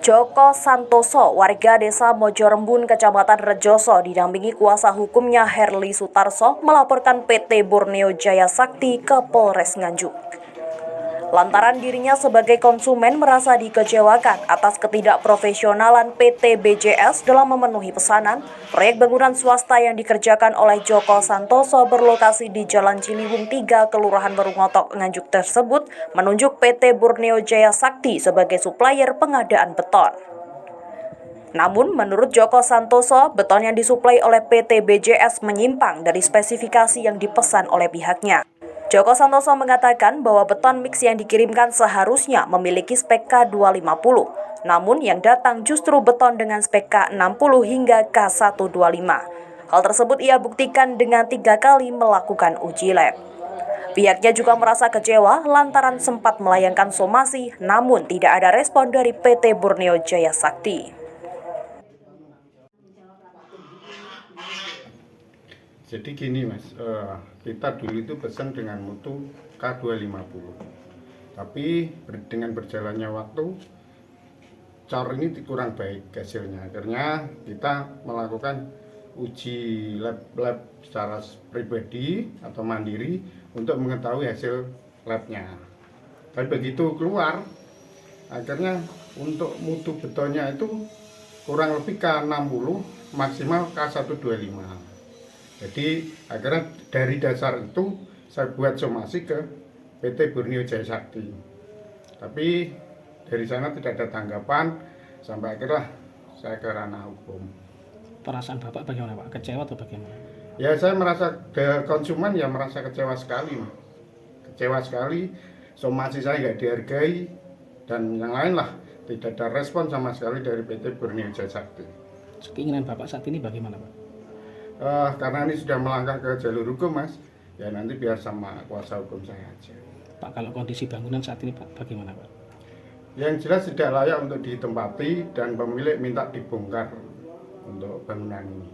Joko Santoso, warga desa Mojorembun, Kecamatan Rejoso, didampingi kuasa hukumnya Herli Sutarso melaporkan PT Borneo Jaya Sakti ke Polres Nganjuk. Lantaran dirinya sebagai konsumen merasa dikecewakan atas ketidakprofesionalan PT BJS dalam memenuhi pesanan, proyek bangunan swasta yang dikerjakan oleh Joko Santoso berlokasi di Jalan Ciliwung 3, Kelurahan Warungotok, Nganjuk tersebut menunjuk PT Borneo Jaya Sakti sebagai supplier pengadaan beton. Namun, menurut Joko Santoso, beton yang disuplai oleh PT BJS menyimpang dari spesifikasi yang dipesan oleh pihaknya. Joko Santoso mengatakan bahwa beton mix yang dikirimkan seharusnya memiliki spek K250, namun yang datang justru beton dengan spek K60 hingga K125. Hal tersebut ia buktikan dengan 3 kali melakukan uji lab. Pihaknya juga merasa kecewa lantaran sempat melayangkan somasi, namun tidak ada respon dari PT Borneo Jaya Sakti. Jadi gini mas, kita dulu itu pesan dengan mutu K250, tapi dengan berjalannya waktu cor ini kurang baik hasilnya. Akhirnya kita melakukan uji lab secara pribadi atau mandiri untuk mengetahui hasil labnya. Tapi begitu keluar, akhirnya untuk mutu betonnya itu kurang lebih K60, maksimal K125. Jadi akhirnya dari dasar itu saya buat somasi ke PT Borneo Jaya Sakti. Tapi dari sana tidak ada tanggapan, sampai akhirnya saya ke ranah hukum. Perasaan Bapak bagaimana Pak? Kecewa atau bagaimana? Ya saya merasa, konsumen ya merasa kecewa sekali. Kecewa sekali, somasi saya nggak dihargai, dan yang lain lah. Tidak ada respon sama sekali dari PT Borneo Jaya Sakti. Keinginan Bapak saat ini bagaimana Pak? Karena ini sudah melangkah ke jalur hukum mas, ya nanti biar sama kuasa hukum saya aja. Pak, kalau kondisi bangunan saat ini Pak bagaimana Pak? Yang jelas tidak layak untuk ditempati dan pemilik minta dibongkar untuk bangunan ini.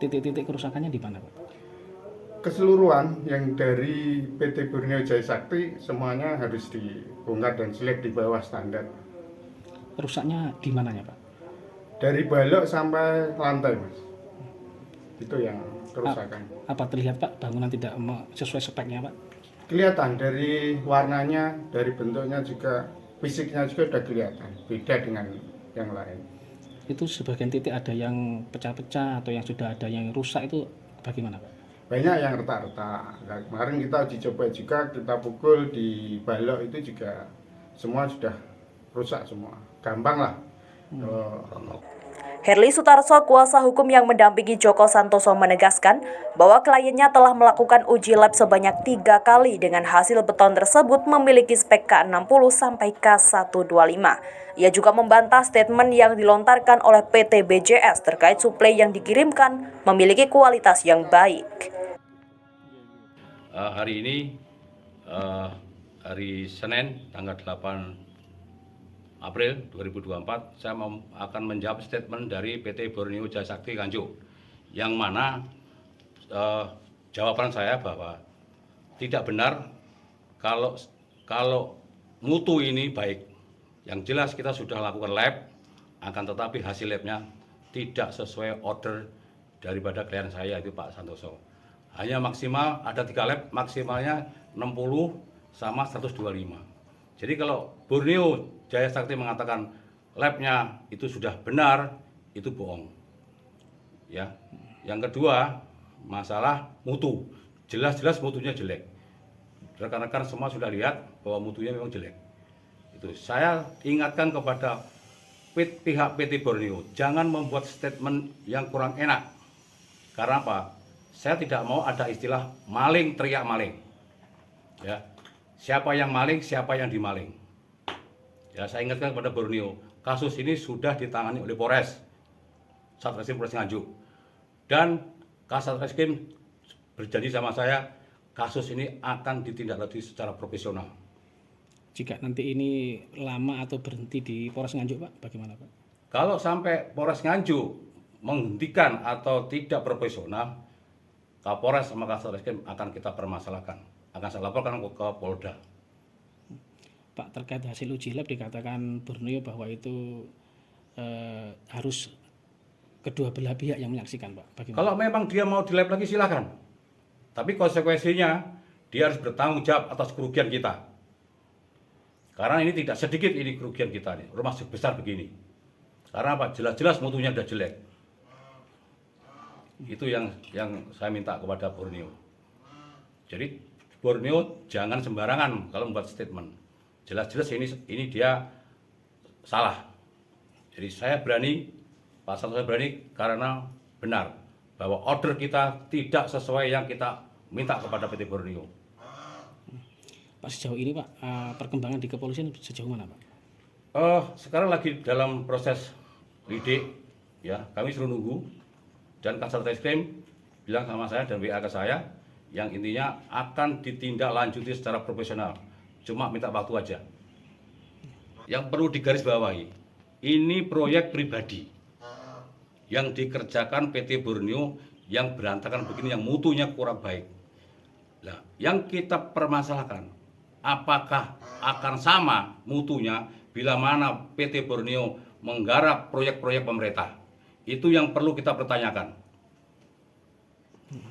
Titik-titik kerusakannya di mana Pak? Keseluruhan yang dari PT Borneo Jaya Sakti semuanya harus dibongkar dan selek di bawah standar. Rusaknya di mananya Pak? Dari balok sampai lantai mas, itu yang kerusakan. Apa terlihat Pak bangunan tidak sesuai speknya Pak? Kelihatan dari warnanya, dari bentuknya juga, fisiknya juga sudah kelihatan beda dengan yang lain. Itu sebagian titik ada yang pecah-pecah atau yang sudah ada yang rusak, itu bagaimana Pak? Banyak yang retak-retak. Nah, kemarin kita uji coba juga, kita pukul di balok itu juga semua sudah rusak semua. Gampang lah. Herli Sutarso, kuasa hukum yang mendampingi Joko Santoso, menegaskan bahwa kliennya telah melakukan uji lab sebanyak 3 kali dengan hasil beton tersebut memiliki spek K60 sampai K125. Ia juga membantah statement yang dilontarkan oleh PT BJS terkait suplai yang dikirimkan memiliki kualitas yang baik. Hari ini hari Senin tanggal 8 April 2024, saya akan menjawab statement dari PT Borneo Jaya Sakti Nganjuk, yang mana jawaban saya bahwa tidak benar kalau mutu ini baik. Yang jelas kita sudah lakukan lab, akan tetapi hasil labnya tidak sesuai order daripada klien saya, itu Pak Santoso. Hanya maksimal ada 3 lab, maksimalnya 60 sama 125. Jadi kalau Borneo Jaya Sakti mengatakan labnya itu sudah benar, itu bohong. Ya. Yang kedua, masalah mutu. Jelas-jelas mutunya jelek. Rekan-rekan semua sudah lihat bahwa mutunya memang jelek. Itu saya ingatkan kepada pihak PT Borneo, jangan membuat statement yang kurang enak. Karena apa? Saya tidak mau ada istilah maling teriak maling. Ya. Siapa yang maling, siapa yang dimaling. Ya, saya ingatkan kepada Borneo, kasus ini sudah ditangani oleh Polres, Satreskrim Polres Nganjuk. Dan Kasatreskim berjanji sama saya, kasus ini akan ditindaklanjuti secara profesional. Jika nanti ini lama atau berhenti di Polres Nganjuk Pak, bagaimana Pak? Kalau sampai Polres Nganjuk menghentikan atau tidak profesional, Kapolres sama Kasatreskim akan kita permasalahkan. Akan saya laporkan ke Polda. Pak, terkait hasil uji lab dikatakan Borneo bahwa itu harus kedua belah pihak yang menyaksikan, Pak? Bagaimana? Kalau memang dia mau di lab lagi silakan. Tapi konsekuensinya dia harus bertanggung jawab atas kerugian kita. Karena ini tidak sedikit ini kerugian kita nih, rumah sebesar begini. Karena apa? Jelas-jelas mutunya udah jelek. Itu yang saya minta kepada Borneo. Jadi Borneo jangan sembarangan kalau membuat statement. Jelas-jelas ini dia salah. Jadi saya berani, Pak Santoso berani karena benar bahwa order kita tidak sesuai yang kita minta kepada PT Borneo. Pak, sejauh ini Pak, perkembangan di kepolisian sejauh mana, Pak? Sekarang lagi dalam proses lidik, ya kami suruh nunggu, dan Kasat Reskrim bilang sama saya dan WA ke saya, yang intinya akan ditindaklanjuti secara profesional, cuma minta waktu aja. Yang perlu digarisbawahi, ini proyek pribadi yang dikerjakan PT Borneo yang berantakan begini, yang mutunya kurang baik. Nah, yang kita permasalahkan, apakah akan sama mutunya bila mana PT Borneo menggarap proyek-proyek pemerintah? Itu yang perlu kita pertanyakan.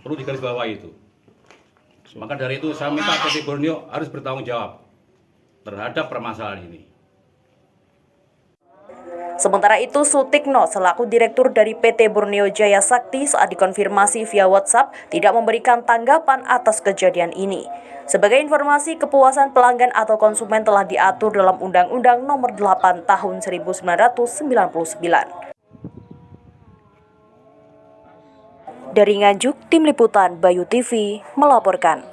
Perlu digarisbawahi itu. Maka dari itu saya minta PT Borneo harus bertanggung jawab terhadap permasalahan ini. Sementara itu, Sutikno selaku direktur dari PT Borneo Jaya Sakti saat dikonfirmasi via WhatsApp tidak memberikan tanggapan atas kejadian ini. Sebagai informasi, kepuasan pelanggan atau konsumen telah diatur dalam Undang-Undang Nomor 8 Tahun 1999. Dari Nganjuk, Tim Liputan Bayu TV melaporkan.